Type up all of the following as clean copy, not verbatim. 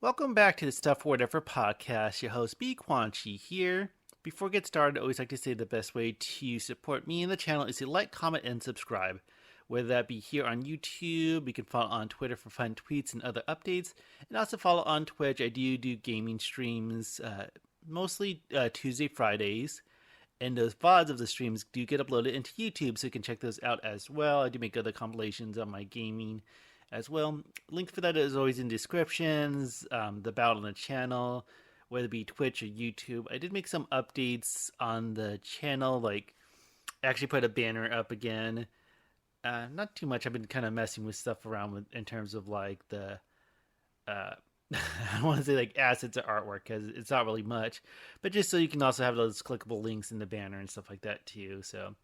Welcome back to the Stuff for Whatever podcast. Your host, B. Quan Chi here. Before we get started, I always like to say the best way to support me and the channel is to like, comment, and subscribe. Whether that be here on YouTube, you can follow on Twitter for fun tweets and other updates, and also follow on Twitch. I do gaming streams, mostly Tuesday, Fridays, and those VODs of the streams do get uploaded into YouTube, so you can check those out as well. I do make other compilations on my gaming as well. Link for that is always in descriptions, the about on the channel, whether it be Twitch or YouTube. I did make some updates on the channel, like actually put a banner up again. Not too much. I've been kind of messing with stuff around in terms of like the I don't want to say like assets or artwork because it's not really much, but just so you can also have those clickable links in the banner and stuff like that too. So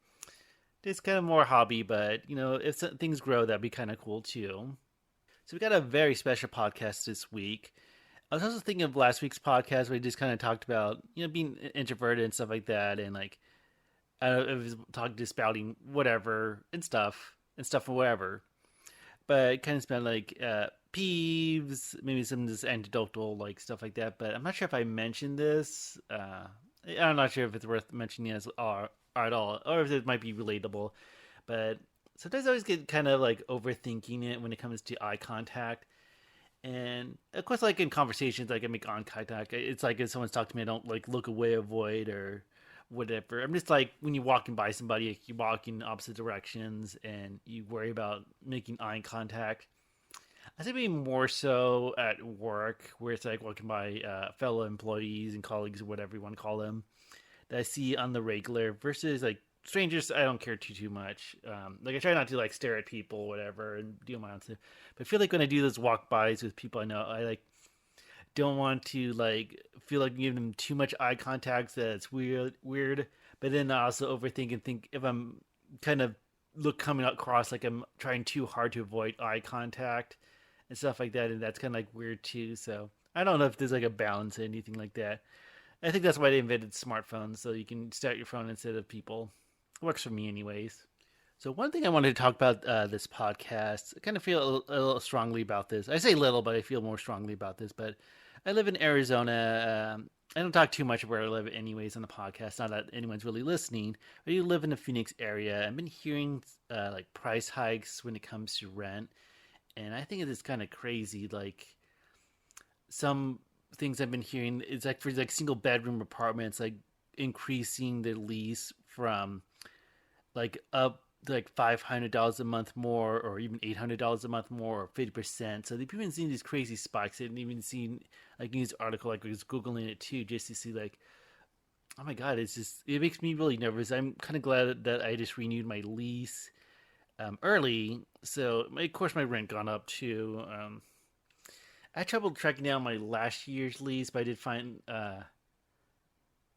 it's kind of more hobby, but if things grow, that'd be kind of cool too. So we got a very special podcast this week. I was also thinking of last week's podcast where we just kind of talked about being introverted and stuff like that, and like it was talking just spouting whatever and stuff or whatever. But kind of spent like peeves, maybe some just anecdotal like stuff like that. But I'm not sure if I mentioned this. I'm not sure if it's worth mentioning as at all, or if it might be relatable. But sometimes I always get kind of like overthinking it when it comes to eye contact. And of course, like in conversations, like I make eye contact. It's like if someone's talking to me, I don't like look away, avoid, or whatever. I'm just like when you're walking by somebody, like, you walk in opposite directions, and you worry about making eye contact. I think maybe more so at work, where it's like walking by fellow employees and colleagues, or whatever you want to call them, that I see on the regular, versus like strangers. I don't care too much. Like I try not to like stare at people, or whatever, and do my own stuff. But I feel like when I do those walk bys with people I know, I like don't want to like feel like giving them too much eye contact that it's weird. But then I also overthink and think if I'm kind of coming across like I'm trying too hard to avoid eye contact and stuff like that, and that's kind of like weird too. So I don't know if there's like a balance or anything like that. I think that's why they invented smartphones, so you can start your phone instead of people. It works for me, anyways. So one thing I wanted to talk about this podcast, I kind of feel a little strongly about this. I say little, but I feel more strongly about this. But I live in Arizona. I don't talk too much where I live, anyways, on the podcast. Not that anyone's really listening. But you live in the Phoenix area. I've been hearing like price hikes when it comes to rent, and I think it is kind of crazy. Like some things I've been hearing, it's like for like single bedroom apartments, like increasing the lease from like up to like $500 a month more, or even $800 a month more, or 50%. So they've even seen these crazy spikes. I've even seen like news article, like I was googling it too, just to see like, oh my god, it makes me really nervous. I'm kind of glad that I just renewed my lease early, so of course my rent gone up too. I had trouble tracking down my last year's lease, but I did find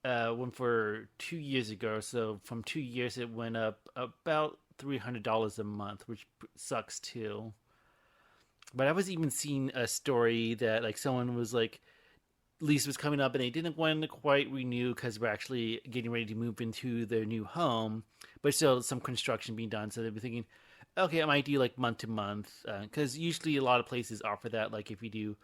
one for 2 years ago. So from 2 years, it went up about $300 a month, which sucks too. But I was even seeing a story that like someone was like lease was coming up and they didn't want to quite renew because we're actually getting ready to move into their new home, but still some construction being done. So they'd be thinking, okay, I might do like month to month because usually a lot of places offer that. Like if you do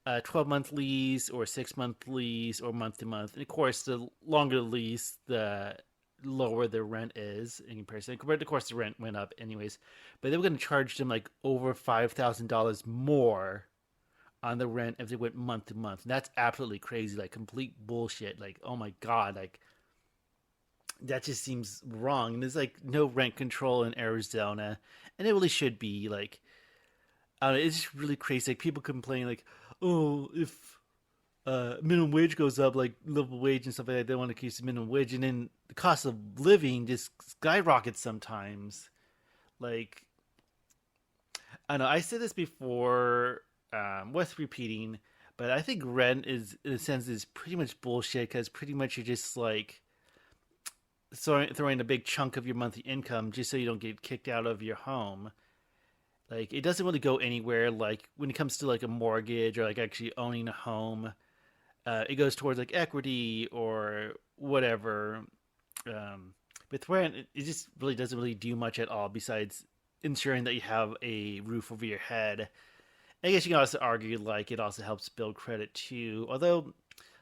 a 12-month lease or 6-month lease or month to month. And of course, the longer the lease, the lower the rent is in comparison. But of course, the rent went up anyways. But they were going to charge them like over $5,000 more on the rent if they went month to month. And that's absolutely crazy, like complete bullshit. Like, oh my god, like that just seems wrong. And there's like no rent control in Arizona, and it really should be. Like, I don't know, it's just really crazy. Like people complain, like, oh, if minimum wage goes up, like livable wage and stuff like that, they want to increase the minimum wage, and then the cost of living just skyrockets sometimes. Like, I know I said this before, worth repeating, but I think rent is, in a sense, is pretty much bullshit because pretty much you're just like throwing a big chunk of your monthly income just so you don't get kicked out of your home. Like it doesn't really go anywhere. Like when it comes to like a mortgage or like actually owning a home, it goes towards like equity or whatever. With rent, it just really doesn't really do much at all besides ensuring that you have a roof over your head I guess you can also argue like it also helps build credit too. Although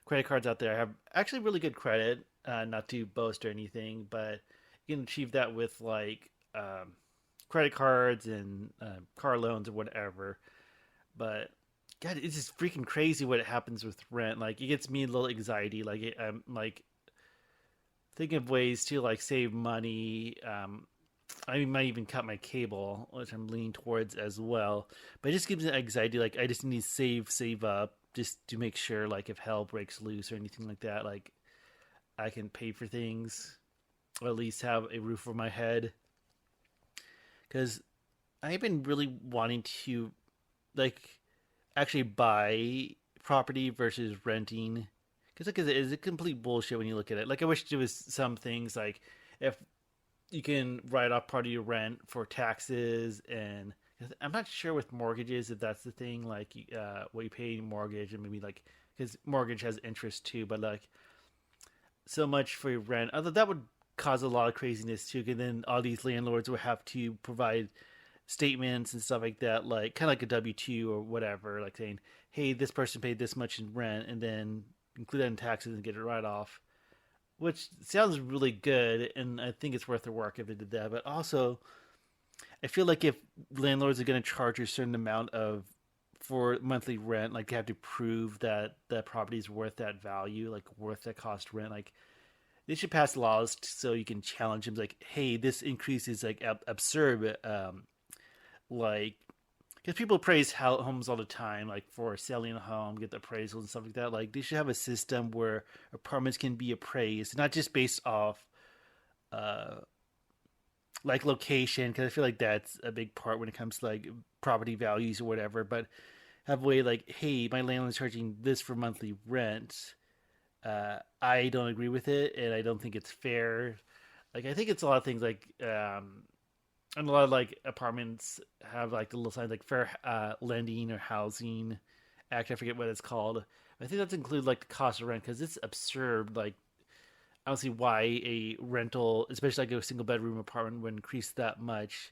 credit cards out there have actually really good credit, not to boast or anything, but you can achieve that with like credit cards and car loans or whatever. But God, it's just freaking crazy what happens with rent. Like it gets me a little anxiety. Like I'm like thinking of ways to like save money. I might even cut my cable, which I'm leaning towards as well. But it just gives me anxiety. Like I just need to save up just to make sure, like if hell breaks loose or anything like that, like I can pay for things or at least have a roof over my head. Because I've been really wanting to like actually buy property versus renting. Because like it's a complete bullshit when you look at it. Like I wish there was some things like if you can write off part of your rent for taxes, and I'm not sure with mortgages if that's the thing, like what you pay in mortgage and maybe like because mortgage has interest too, but like so much for your rent. Although that would cause a lot of craziness too, because then all these landlords would have to provide statements and stuff like that, like kind of like a W-2 or whatever, like saying, hey, this person paid this much in rent, and then include that in taxes and get it right off, which sounds really good, and I think it's worth the work if they did that. But also, I feel like if landlords are going to charge a certain amount of for monthly rent, like they have to prove that that property is worth that value, like worth that cost rent. Like they should pass laws so you can challenge them, like, hey, this increase is like absurd. Like because people praise homes all the time, like for selling a home, get the appraisals and stuff like that. Like they should have a system where apartments can be appraised, not just based off uh, like location, because I feel like that's a big part when it comes to like property values or whatever. But have a way like, hey, my landlord's charging this for monthly rent. I don't agree with it, and I don't think it's fair. Like I think it's a lot of things like and a lot of like apartments have like the little signs like fair lending or housing act. I forget what it's called. I think that's include like the cost of rent because it's absurd. Like I don't see why a rental, especially like a single bedroom apartment, would increase that much.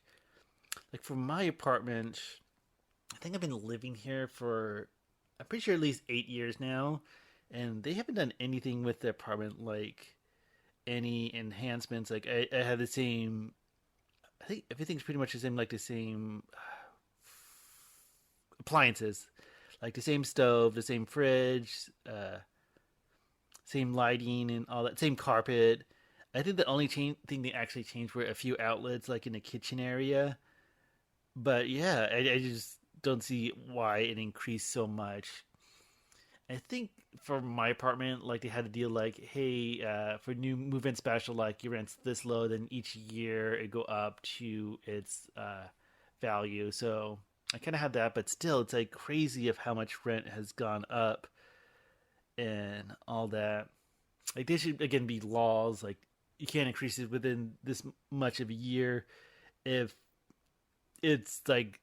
Like for my apartment, I think I've been living here for I'm pretty sure at least 8 years now, and they haven't done anything with the apartment like any enhancements. Like I had the same I think everything's pretty much the same, like the same appliances, like the same stove, the same fridge, same lighting, and all that, same carpet. I think the only thing they actually changed were a few outlets, like in the kitchen area. But yeah, I just don't see why it increased so much. I think for my apartment, like they had a deal like, hey, for new move-in special, like your rent's this low, then each year it go up to its value. So I kind of had that, but still, it's like crazy of how much rent has gone up and all that. Like there should again be laws like you can't increase it within this much of a year if it's like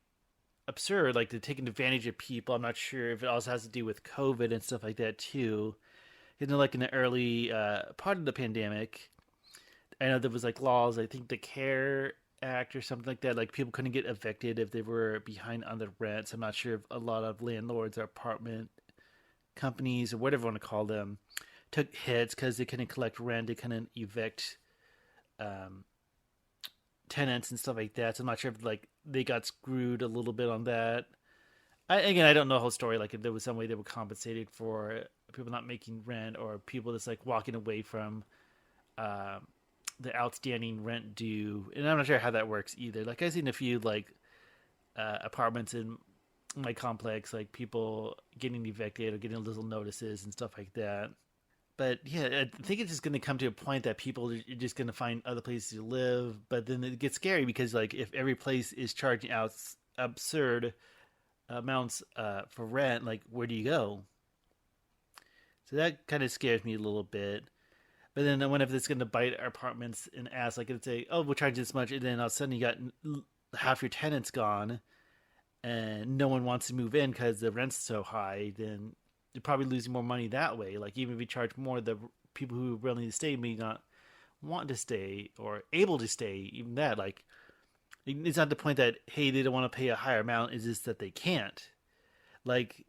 absurd, like they're taking advantage of people. I'm not sure if it also has to do with COVID and stuff like that too. You know, like in the early part of the pandemic, I know there was like laws. I think the Care Act or something like that. Like people couldn't get evicted if they were behind on the rents. I'm not sure if a lot of landlords or apartment companies or whatever you want to call them took hits because they couldn't collect rent. They couldn't evict um, tenants and stuff like that. So I'm not sure if like they got screwed a little bit on that. Again, I don't know the whole story. Like if there was some way they were compensated for people not making rent or people just like walking away from uh, the outstanding rent due, and I'm not sure how that works either. Like I've seen a few like apartments in my complex, like people getting evicted or getting little notices and stuff like that. But yeah, I think it's just going to come to a point that people are just going to find other places to live. But then it gets scary because, like, if every place is charging out absurd amounts for rent, like, where do you go? So that kind of scares me a little bit. But then I wonder if it's going to bite our apartments in the ass. Like, it'd say, oh, we'll charge this much. And then all of a sudden you got half your tenants gone and no one wants to move in because the rent's so high. Then you're probably losing more money that way. Like even if you charge more, the people who are willing to stay may not want to stay or able to stay. Even that, like, it's not the point that hey they don't want to pay a higher amount. It's just that they can't. Like,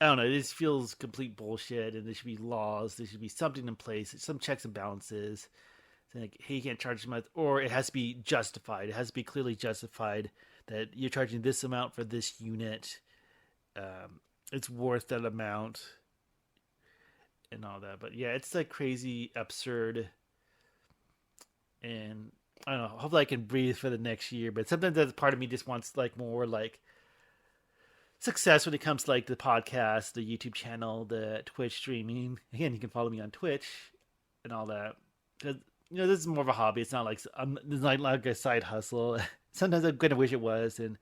I don't know. This feels complete bullshit, and there should be laws. There should be something in place, some checks and balances. Like, hey, you can't charge as much, or it has to be justified. It has to be clearly justified that you're charging this amount for this unit. It's worth that amount, and all that. But yeah, it's like crazy, absurd, and I don't know. Hopefully, I can breathe for the next year. But sometimes that part of me just wants like more like success when it comes to like the podcast, the YouTube channel, the Twitch streaming. Again, you can follow me on Twitch and all that. Because this is more of a hobby. It's not like it's not like a side hustle. Sometimes I kind of wish it was, and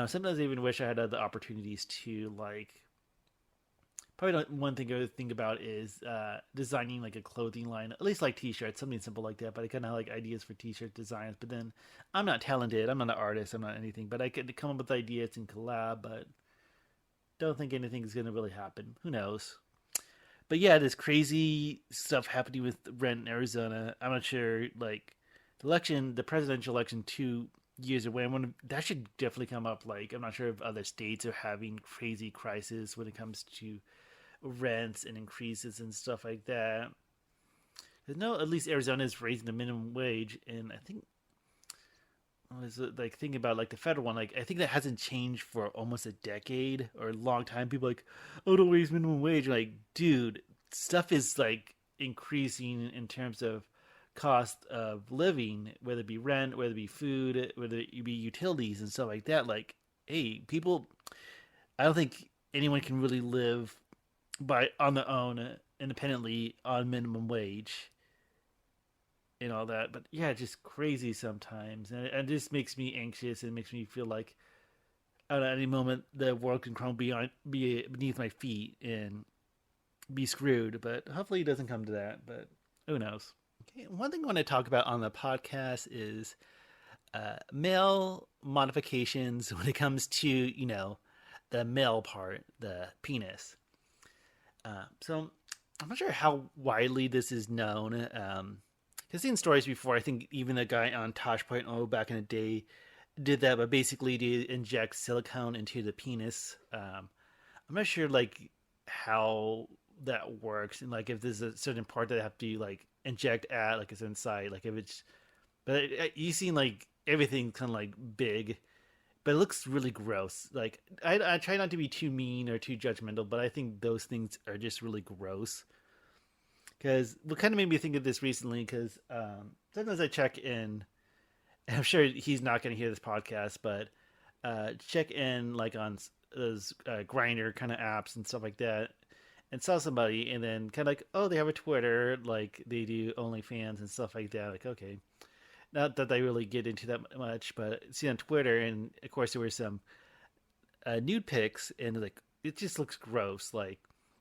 sometimes I even wish I had other opportunities to like. Probably one thing I would think about is designing like a clothing line, at least like t-shirts, something simple like that. But I kind of like ideas for t-shirt designs. But then I'm not talented. I'm not an artist. I'm not anything. But I could come up with ideas and collab. But don't think anything's going to really happen. Who knows? But yeah, this crazy stuff happening with rent in Arizona. I'm not sure. Like the presidential election 2 years away. That should definitely come up. Like I'm not sure if other states are having crazy crisis when it comes to rents and increases and stuff like that. There's no, at least Arizona is raising the minimum wage, and I think I was like thinking about like the federal one. Like I think that hasn't changed for almost a decade or a long time. People are like, oh, don't raise minimum wage. Like, dude, stuff is like increasing in terms of cost of living, whether it be rent, whether it be food, whether it be utilities and stuff like that. Like, hey, people, I don't think anyone can really live on their own independently on minimum wage and all that. But yeah, just crazy sometimes, and it just makes me anxious. And makes me feel like at any moment the world can crumble be beneath my feet and be screwed. But hopefully it doesn't come to that. But who knows? Okay, one thing I want to talk about on the podcast is male modifications when it comes to the male part, the penis. So I'm not sure how widely this is known. I've seen stories before. I think even the guy on Tosh.0 back in the day did that, but basically to inject silicone into the penis. I'm not sure like how that works, and like if there's a certain part that they have to like inject at like a certain site, like if it's. But you seen like everything kind of like big. But it looks really gross. Like I try not to be too mean or too judgmental, but I think those things are just really gross. Because what kind of made me think of this recently? Because sometimes I check in. And I'm sure he's not going to hear this podcast, but check in like on those grinder kind of apps and stuff like that, and saw somebody, and then kind of like, oh, they have a Twitter, like they do OnlyFans and stuff like that. Like, okay. Not that I really get into that much, but see on Twitter, and of course there were some nude pics, and like it just looks gross. Like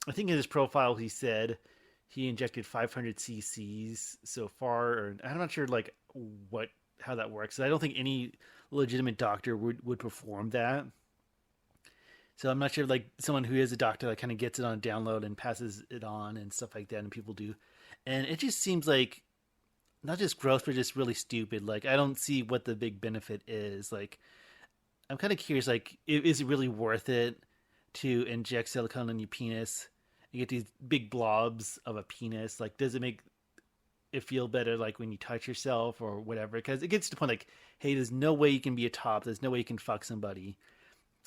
I think in his profile he said he injected 500 cc's so far, or I'm not sure like how that works. I don't think any legitimate doctor would perform that. So I'm not sure like someone who is a doctor like kind of gets it on a download and passes it on and stuff like that, and people do, and it just seems like. Not just gross, but just really stupid. Like, I don't see what the big benefit is. Like, I'm kind of curious, like, is it really worth it to inject silicone in your penis and get these big blobs of a penis? Like, does it make it feel better, like, when you touch yourself or whatever? Because it gets to the point, like, hey, there's no way you can be a top. There's no way you can fuck somebody.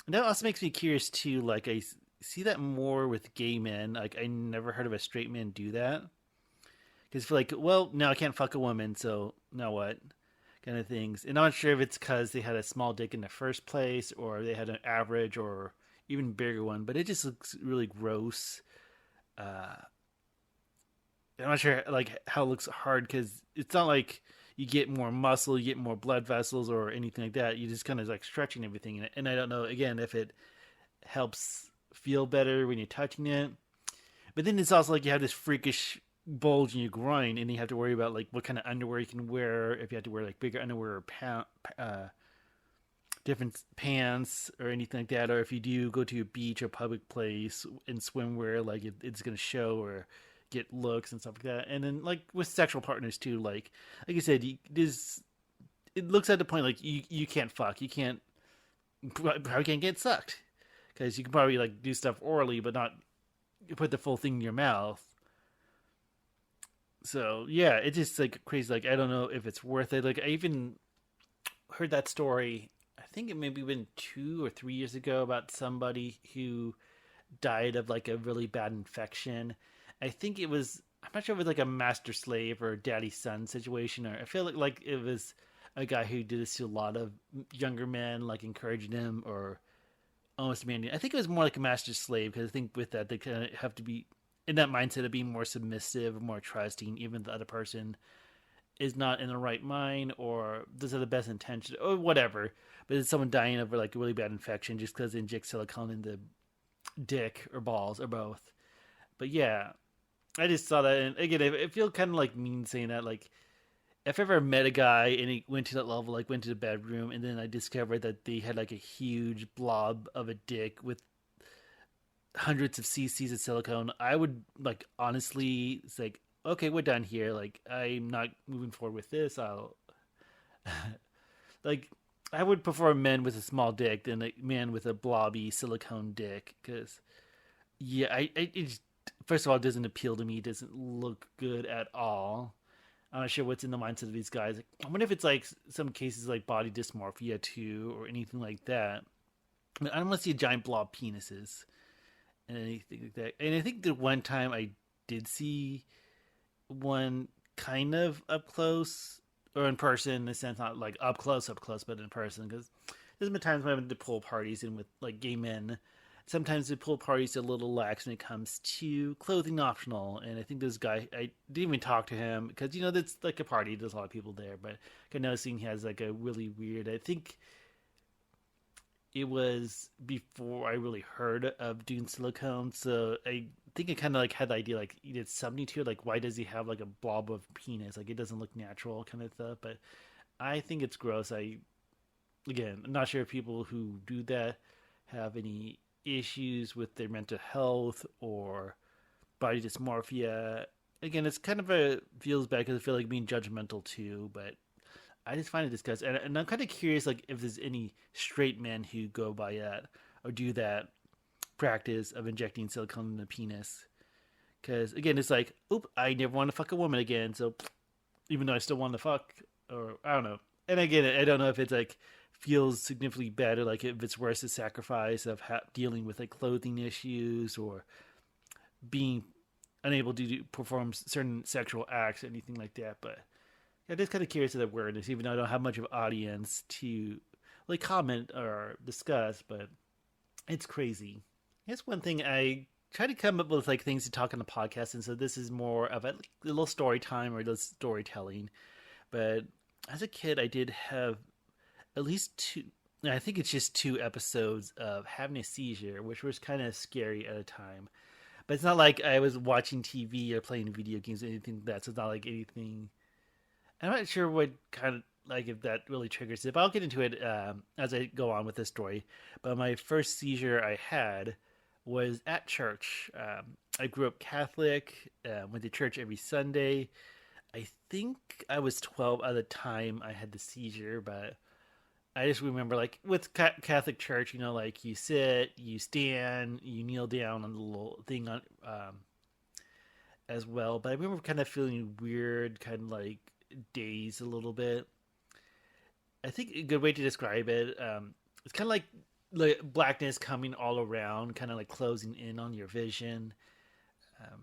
And that also makes me curious, too. Like, I see that more with gay men. Like, I never heard of a straight man do that. Because feel like, well, no, I can't fuck a woman, so now what? Kind of things. And I'm not sure if it's because they had a small dick in the first place, or they had an average or even bigger one, but it just looks really gross. I'm not sure like how it looks hard, because it's not like you get more muscle, you get more blood vessels or anything like that. You just kind of like stretching everything in it. And I don't know, again, if it helps feel better when you're touching it. But then it's also like you have this freakish bulge in your groin, and you have to worry about like what kind of underwear you can wear, if you have to wear like bigger underwear or different pants or anything like that, or if you do go to a beach or public place in swimwear, like it's going to show or get looks and stuff like that. And then like with sexual partners too, like I said, it looks at the point like you can't fuck, you can't, probably can't get sucked, because you can probably like do stuff orally, but not put the full thing in your mouth. So yeah, it's just like crazy. Like I don't know if it's worth it. Like I even heard that story. I think it maybe been 2 or 3 years ago about somebody who died of like a really bad infection. I think it was. I'm not sure if it was like a master slave or daddy son situation, or I feel like it was a guy who did this to a lot of younger men, like encouraging them or almost demanding. I think it was more like a master slave because I think with that they kind of have to be in that mindset of being more submissive, more trusting, even if the other person is not in the right mind or doesn't have the best intention or whatever. But it's someone dying of like a really bad infection just because they inject silicone in the dick or balls or both. But yeah, I just saw that, and again, I feel kind of like mean saying that. Like, if I ever met a guy and he went to that level, like went to the bedroom, and then I discovered that they had like a huge blob of a dick with hundreds of cc's of silicone, I would like honestly, it's like, okay, we're done here. Like, I'm not moving forward with this. I'll like, I would prefer a man with a small dick than a man with a blobby silicone dick, because yeah, it just, first of all, it doesn't appeal to me. It doesn't look good at all. I'm not sure what's in the mindset of these guys. Like, I wonder if it's like some cases like body dysmorphia too, or anything like that. I mean, I don't want to see giant blob penises and anything like that. And I think the one time I did see one kind of up close or in person, in a sense, not like up close, but in person. Because there's been times when I've been to pool parties and with like gay men. Sometimes the pool parties are a little lax when it comes to clothing optional. And I think this guy, I didn't even talk to him because, you know, that's like a party. There's a lot of people there. But I noticing he has like a really weird, I think it was before I really heard of doing silicone. So I think I kind of like had the idea, like, he did 72. Like, why does he have like a blob of penis? Like, it doesn't look natural kind of stuff. But I think it's gross. Again, I'm not sure if people who do that have any issues with their mental health or body dysmorphia. Again, it's kind of a feels bad because I feel like being judgmental too, but I just find it disgusting. And I'm kind of curious, like, if there's any straight men who go by that or do that practice of injecting silicone in the penis. Because again, it's like, oop, I never want to fuck a woman again. So even though I still want to fuck, or I don't know. And again, I don't know if it's like feels significantly better, like if it's worth the sacrifice of dealing with like clothing issues or being unable to perform certain sexual acts, anything like that. But I'm just kind of curious of the awareness, even though I don't have much of an audience to like comment or discuss. But it's crazy. That's one thing I try to come up with, like things to talk on the podcast, and so this is more of a little story time or just storytelling. But as a kid, I did have at least two, I think it's just 2 episodes of having a seizure, which was kind of scary at a time. But it's not like I was watching TV or playing video games or anything like that. So it's not like anything. I'm not sure what kind of, like, if that really triggers it. But I'll get into it as I go on with this story. But my first seizure I had was at church. I grew up Catholic, went to church every Sunday. I think I was 12 at the time I had the seizure, but I just remember, like, with Catholic church, you know, like, you sit, you stand, you kneel down on the little thing on, as well. But I remember kind of feeling weird, kind of, like, dazed a little bit. I think a good way to describe it, it's kind of like blackness coming all around, kind of, like, closing in on your vision.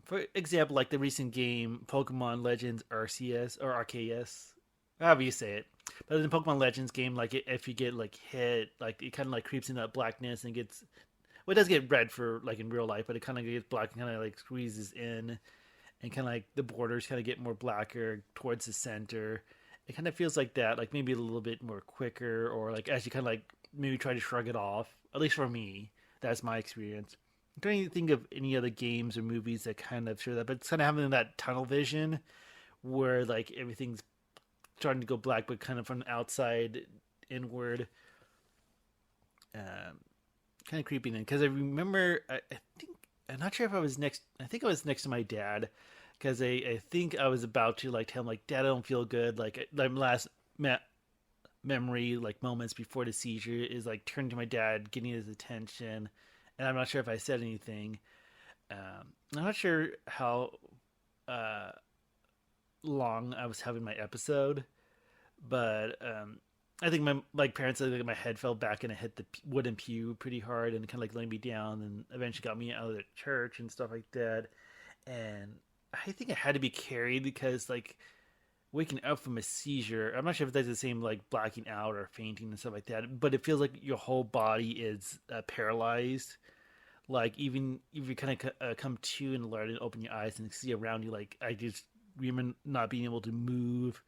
For example, like the recent game, Pokemon Legends Arceus, or Arceus, however you say it. But in the Pokemon Legends game, like, if you get like hit, like, it kind of like creeps in that blackness and gets, well, it does get red for like in real life, but it kind of gets black and kind of like squeezes in, and kind of like the borders kind of get more blacker towards the center. It kind of feels like that, like maybe a little bit more quicker, or like as you kind of like maybe try to shrug it off. At least for me, that's my experience. I'm trying to think of any other games or movies that kind of show that, but it's kind of having that tunnel vision where like everything's starting to go black, but kind of from the outside inward, kind of creeping in. Because I remember, I think, I'm not sure if I was next. I think I was next to my dad, because I think I was about to like tell him, like, Dad, I don't feel good. Like my last memory, like moments before the seizure, is like turning to my dad, getting his attention, and I'm not sure if I said anything. I'm not sure how uh, long I was having my episode, but I think my like parents said like my head fell back and it hit the wooden pew pretty hard and kind of like laid me down and eventually got me out of the church and stuff like that. And I think I had to be carried because like waking up from a seizure, I'm not sure if that's the same like blacking out or fainting and stuff like that, but it feels like your whole body is paralyzed. Like even if you kind of come to and learn and open your eyes and see around you, like I just remember not being able to move,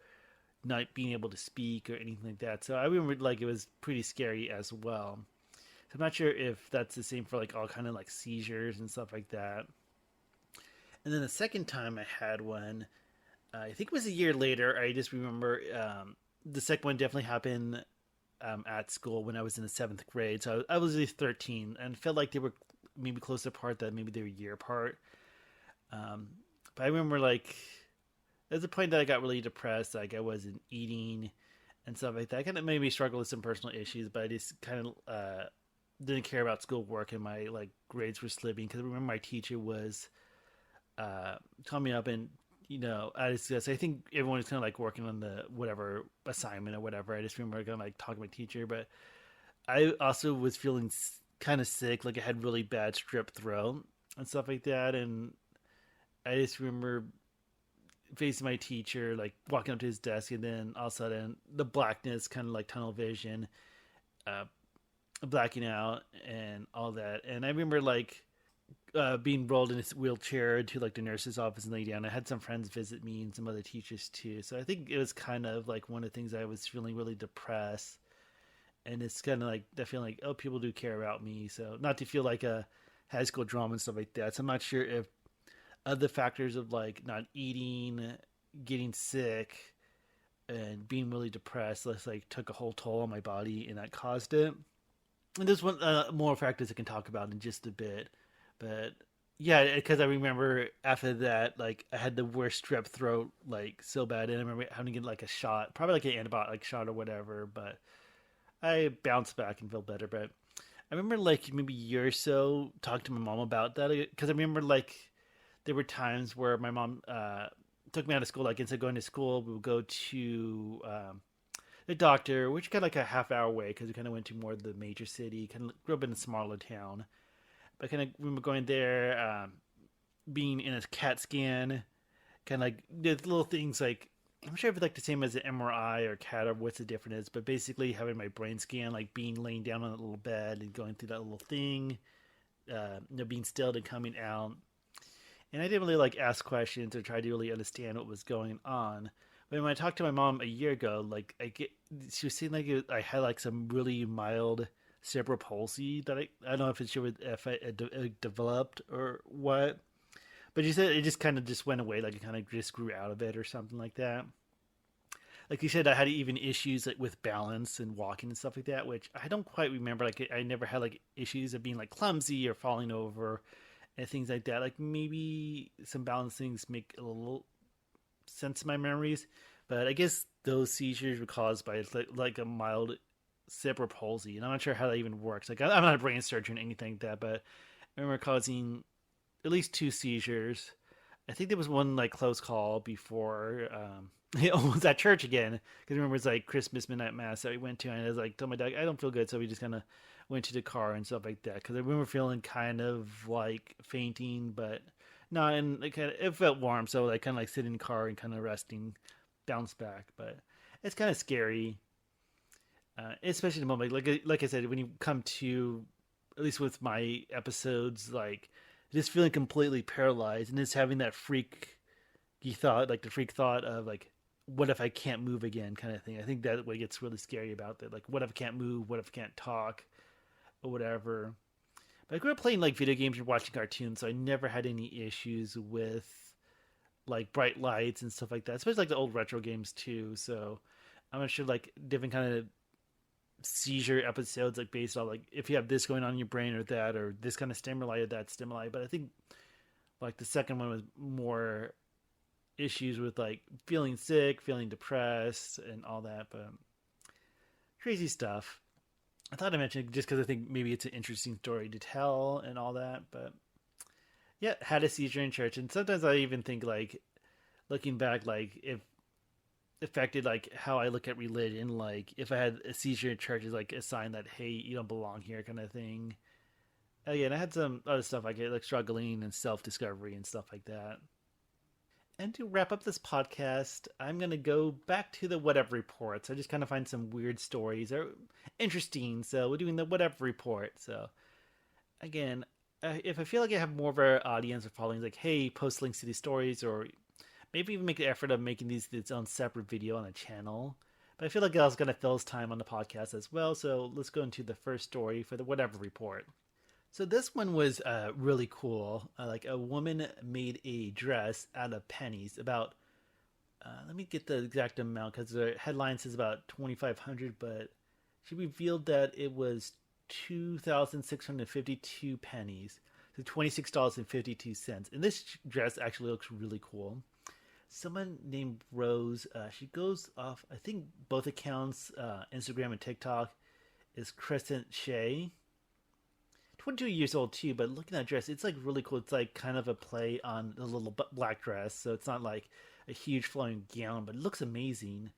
not being able to speak or anything like that. So I remember like it was pretty scary as well. So I'm not sure if that's the same for like all kind of like seizures and stuff like that. And then the second time I had one, I think it was a year later. I just remember the second one definitely happened at school when I was in the seventh grade. So I was at least 13 and felt like they were maybe close apart, that maybe they were a year apart. But I remember like there's a point that I got really depressed. Like I wasn't eating and stuff like that. I kind of made me struggle with some personal issues, but I just kind of didn't care about schoolwork and my like grades were slipping because I remember my teacher was calling me up and I think everyone was kind of like working on the whatever assignment or whatever. I just remember kind of like talking to my teacher, but I also was feeling kind of sick, like I had really bad strep throat and stuff like that. And I just remember facing my teacher, like walking up to his desk, and then all of a sudden the blackness, kind of like tunnel vision, uh, blacking out and all that. And I remember like being rolled in a wheelchair to like the nurse's office and lay down. I had some friends visit me and some other teachers too. So I think it was kind of like one of the things I was feeling really depressed. And it's kind of like that feeling like, oh, people do care about me. So not to feel like a high school drama and stuff like that. So I'm not sure if other factors of like not eating, getting sick, and being really depressed, just like took a whole toll on my body and that caused it. And there's one more factors I can talk about in just a bit. But yeah, because I remember after that, like I had the worst strep throat, like so bad, and I remember having to get like a shot, probably like an antibiotic shot or whatever. But I bounced back and felt better. But I remember like maybe a year or so talking to my mom about that because I remember like there were times where my mom took me out of school. Like instead of going to school, we would go to the doctor, which kind of like a half hour away because we kind of went to more of the major city. Kind of grew up in a smaller town. But kind of remember going there, being in a CAT scan, kind of like the little things like I'm sure if it's like the same as an MRI or CAT or what's the difference is, but basically having my brain scan, like being laying down on a little bed and going through that little thing, being stilled and coming out. And I didn't really like ask questions or try to really understand what was going on. But when I talked to my mom a year ago, like she was saying like I had like some really mild cerebral palsy that I don't know if it developed or what, but she said it just kind of just went away, like it kind of just grew out of it or something like that. Like you said, I had even issues like with balance and walking and stuff like that, which I don't quite remember. Like I never had like issues of being like clumsy or falling over and things like that. Like maybe some balance things make a little sense in my memories, but I guess those seizures were caused by like a mild cerebral palsy, and I'm not sure how that even works. Like I'm not a brain surgeon or anything like that, but I remember causing at least two seizures. I think there was one like close call before it was at church again because I remember it's like Christmas midnight mass that we went to, and I was like told my dad I don't feel good, so we just kind of went to the car and stuff like that because I remember feeling kind of like fainting, but no, and it felt warm, so like kind of like sitting in the car and kind of resting, bounce back, but it's kind of scary. Especially in the moment, like I said, when you come to, at least with my episodes, like just feeling completely paralyzed and just having that freaky thought, like the freak thought of like, what if I can't move again, kind of thing. I think that what gets really scary about that. Like, what if I can't move? What if I can't talk, or whatever. But I grew up playing like video games and watching cartoons, so I never had any issues with like bright lights and stuff like that. Especially like the old retro games too. So I'm not sure like different kind of seizure episodes like based on like if you have this going on in your brain or that or this kind of stimuli or that stimuli, but I think like the second one was more issues with like feeling sick, feeling depressed and all that, but crazy stuff. I thought I mentioned it just because I think maybe it's an interesting story to tell and all that. But yeah, had a seizure in church, and sometimes I even think like looking back, like if affected like how I look at religion, like if I had a seizure in church is like a sign that hey, you don't belong here, kind of thing. Again, I had some other stuff like struggling and self discovery and stuff like that. And to wrap up this podcast, I'm going to go back to the whatever reports. I just kind of find some weird stories or interesting. So we're doing the whatever report. So again, if I feel like I have more of our audience or following, like, hey, post links to these stories, or maybe even make the effort of making these its own separate video on the channel. But I feel like I was going to fill time on the podcast as well. So let's go into the first story for the whatever report. So this one was really cool. Like a woman made a dress out of pennies. About let me get the exact amount because the headline says about 2,500, but she revealed that it was 2,652 pennies, so $26.52. And this dress actually looks really cool. Someone named Rose. She goes off, I think both accounts, Instagram and TikTok, is Crescent Shea. 22 years old too, but looking at that dress, it's like really cool. It's like kind of a play on the little black dress, so it's not like a huge flowing gown, but it looks amazing.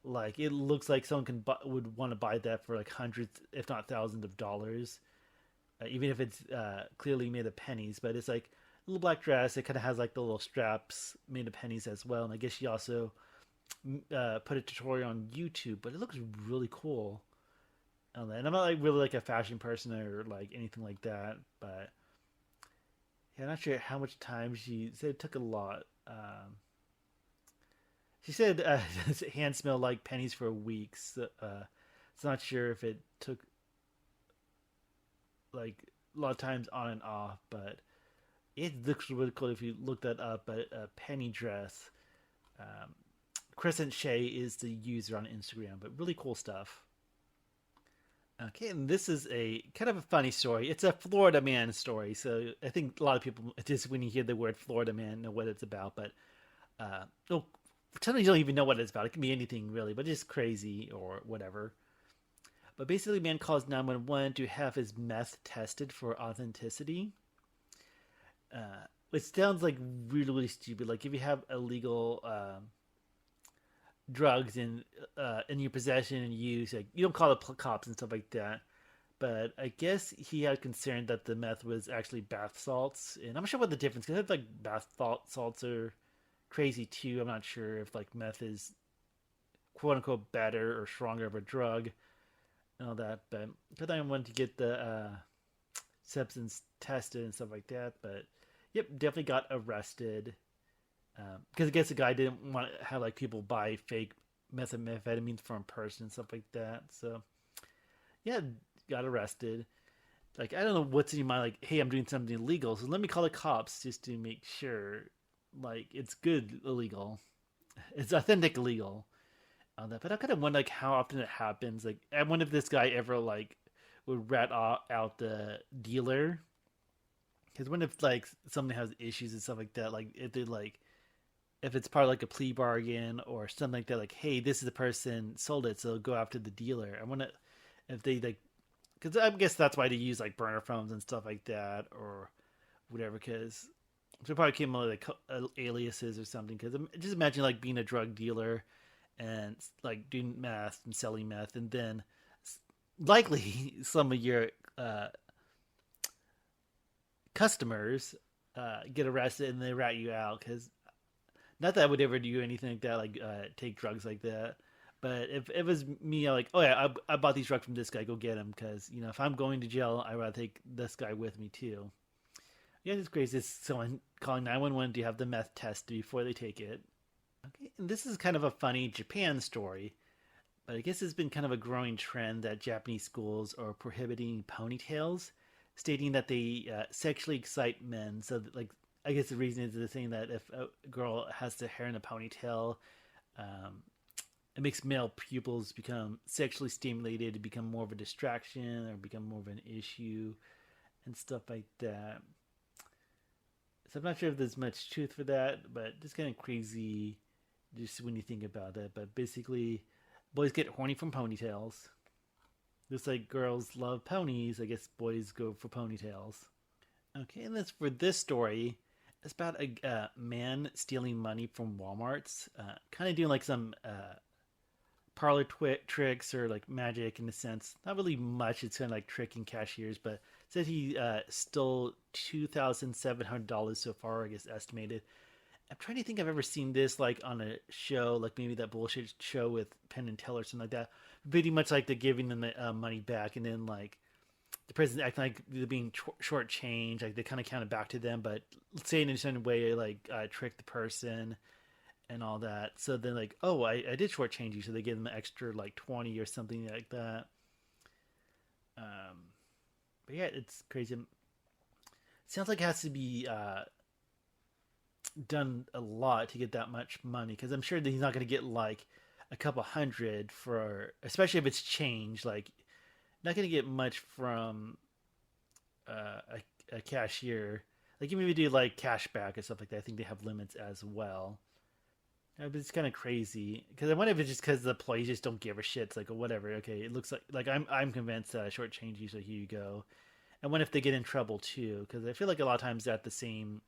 Like it looks like someone would want to buy that for like hundreds, if not thousands of dollars, even if it's clearly made of pennies. But it's like a little black dress. It kind of has like the little straps made of pennies as well. And I guess she also put a tutorial on YouTube, but it looks really cool. And I'm not like really like a fashion person or like anything like that, but yeah, I'm not sure how much time she said it took a lot. She said hand smelled like pennies for weeks. It's not sure if it took like a lot of times on and off, but it looks really cool if you look that up. But a penny dress. Crescent Shea is the user on Instagram, but really cool stuff. Okay, and this is a kind of a funny story. It's a Florida man story, so I think a lot of people just when you hear the word Florida man know what it's about. But well, sometimes you don't even know what it's about. It can be anything really, but just crazy or whatever. But basically, man calls 911 to have his meth tested for authenticity. It sounds like really, really stupid. Like if you have illegal drugs in your possession and use, like you don't call the cops and stuff like that. But I guess he had concern that the meth was actually bath salts, and I'm not sure what the difference. Because like bath salts are crazy too. I'm not sure if like meth is quote unquote better or stronger of a drug and all that. But because I wanted to get the substance tested and stuff like that. But yep, definitely got arrested. Because I guess the guy didn't want to have like people buy fake methamphetamines from a person and stuff like that. So yeah, got arrested. Like I don't know what's in your mind. Like, hey, I'm doing something illegal, so let me call the cops just to make sure. Like it's good illegal, it's authentic illegal. On that, but I kind of wonder like how often it happens. Like I wonder if this guy ever like would rat out the dealer. Because when if like somebody has issues and stuff like that, like if they like if it's part of like a plea bargain or something like that, like, hey, this is the person sold it, so go after the dealer. I wonder if they like, because I guess that's why they use like burner phones and stuff like that or whatever. Because they probably came up with like aliases or something. Because just imagine like being a drug dealer and like doing meth and selling meth, and then likely some of your customers get arrested and they rat you out because not that I would ever do anything like that, like take drugs like that. But if it was me, I'm like, oh yeah, I bought these drugs from this guy. Go get him, because you know if I'm going to jail, I'd rather take this guy with me too. Yeah, it's crazy. It's someone calling 911 to have the meth test before they take it. Okay, and this is kind of a funny Japan story, but I guess it's been kind of a growing trend that Japanese schools are prohibiting ponytails, stating that they sexually excite men. So, that, like, I guess the reason is they're saying that if a girl has the hair in a ponytail, um, it makes male pupils become sexually stimulated, to become more of a distraction or become more of an issue and stuff like that. So I'm not sure if there's much truth for that, but it's kind of crazy just when you think about it. But basically, boys get horny from ponytails. Just like girls love ponies, I guess boys go for ponytails. Okay, and for this story, it's about a man stealing money from Walmart's, kind of doing like some parlor tricks or like magic in a sense. Not really much. It's kind of like tricking cashiers, but it said he stole $2,700 so far, I guess estimated. I'm trying to think I've ever seen this like on a show, like maybe that bullshit show with Penn and Teller or something like that. Pretty much like they're giving them the money back, and then like the president acting like they're being short change, like they kind of count it back to them, but say in a certain way, like trick the person and all that. So then like, oh, I did shortchange you, so they give them an extra like 20 or something like that. But yeah, it's crazy. It sounds like it has to be done a lot to get that much money, because I'm sure that he's not going to get like a couple hundred for, especially if it's change. Like, not going to get much from a cashier. Like, you maybe do like cash back and stuff like that. I think they have limits as well. But it's kind of crazy, because I wonder if it's just because the employees just don't give a shit. It's like, oh, whatever. Okay, it looks like I'm convinced that I shortchanged you, so here you go. And what if they get in trouble too? Because I feel like a lot of times they're at the same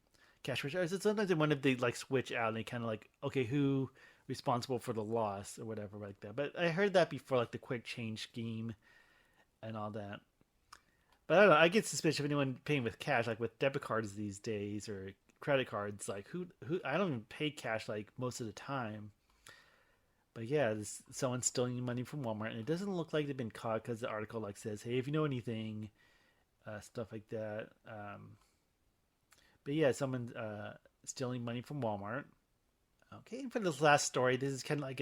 cash register. Sometimes I wonder if they like switch out and they kind of like, okay, who responsible for the loss or whatever like that. But I heard that before, like the quick change scheme and all that. But I don't know. I get suspicious of anyone paying with cash, like with debit cards these days or credit cards. Like who I don't even pay cash like most of the time. But yeah, someone's stealing money from Walmart, and it doesn't look like they've been caught, because the article like says, hey, if you know anything, stuff like that. But yeah, someone stealing money from Walmart. Okay, and for this last story, this is kind of like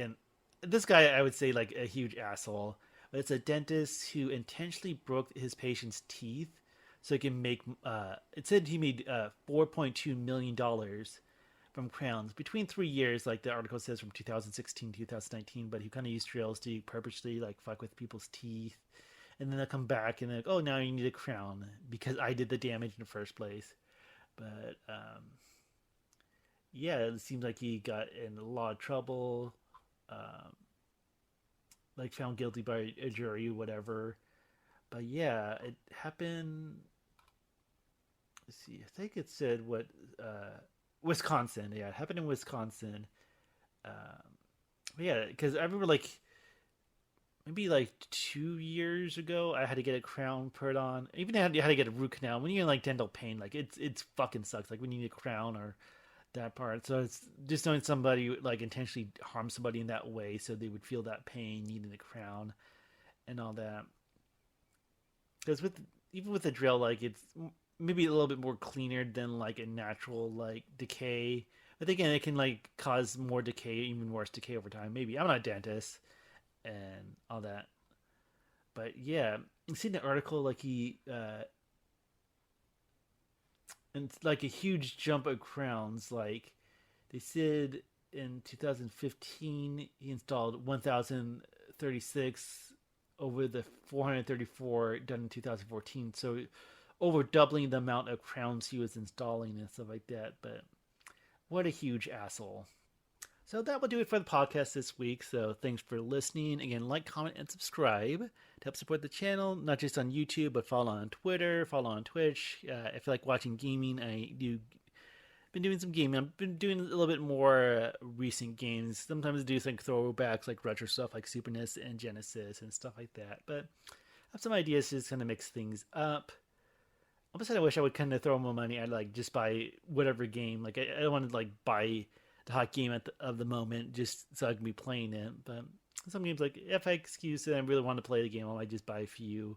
this guy, I would say like a huge asshole. But it's a dentist who intentionally broke his patient's teeth so he can make. It said he made $4.2 million from crowns between 3 years, like the article says, from 2016 to 2019. But he kind of used drills to purposely like fuck with people's teeth, and then they'll come back and they're like, oh, now you need a crown because I did the damage in the first place. But yeah, it seems like he got in a lot of trouble, like found guilty by a jury, whatever. But yeah, it happened. Let's see, I think it said what Wisconsin. Yeah, it happened in Wisconsin. Yeah, because I remember like maybe like 2 years ago, I had to get a crown put on. Even had to get a root canal. When you're in like dental pain, like it's fucking sucks. Like when you need a crown or that part. So it's just knowing somebody like intentionally harm somebody in that way, so they would feel that pain, needing the crown, and all that. Because even with a drill, like it's maybe a little bit more cleaner than like a natural like decay. But again, it can like cause more decay, even worse decay over time. Maybe I'm not a dentist and all that, but yeah, you see the article like he and it's like a huge jump of crowns. Like they said in 2015 he installed 1036 over the 434 done in 2014, so over doubling the amount of crowns he was installing and stuff like that. But what a huge asshole. So that will do it for the podcast this week. So thanks for listening. Again, like, comment, and subscribe to help support the channel, not just on YouTube, but follow on Twitter, follow on Twitch. If you like watching gaming, been doing some gaming. I've been doing a little bit more recent games. Sometimes I do think throwbacks, like retro stuff like Super NES and Genesis and stuff like that. But I have some ideas to just kind of mix things up. Almost I wish I would kind of throw more money at like just buy whatever game. Like I don't want to like buy the hot game of the moment just so I can be playing it. But some games, like if I excuse it, I really want to play the game, I might just buy a few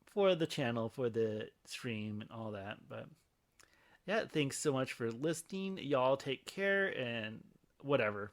for the channel, for the stream, and all that. But yeah, thanks so much for listening. Y'all take care and whatever.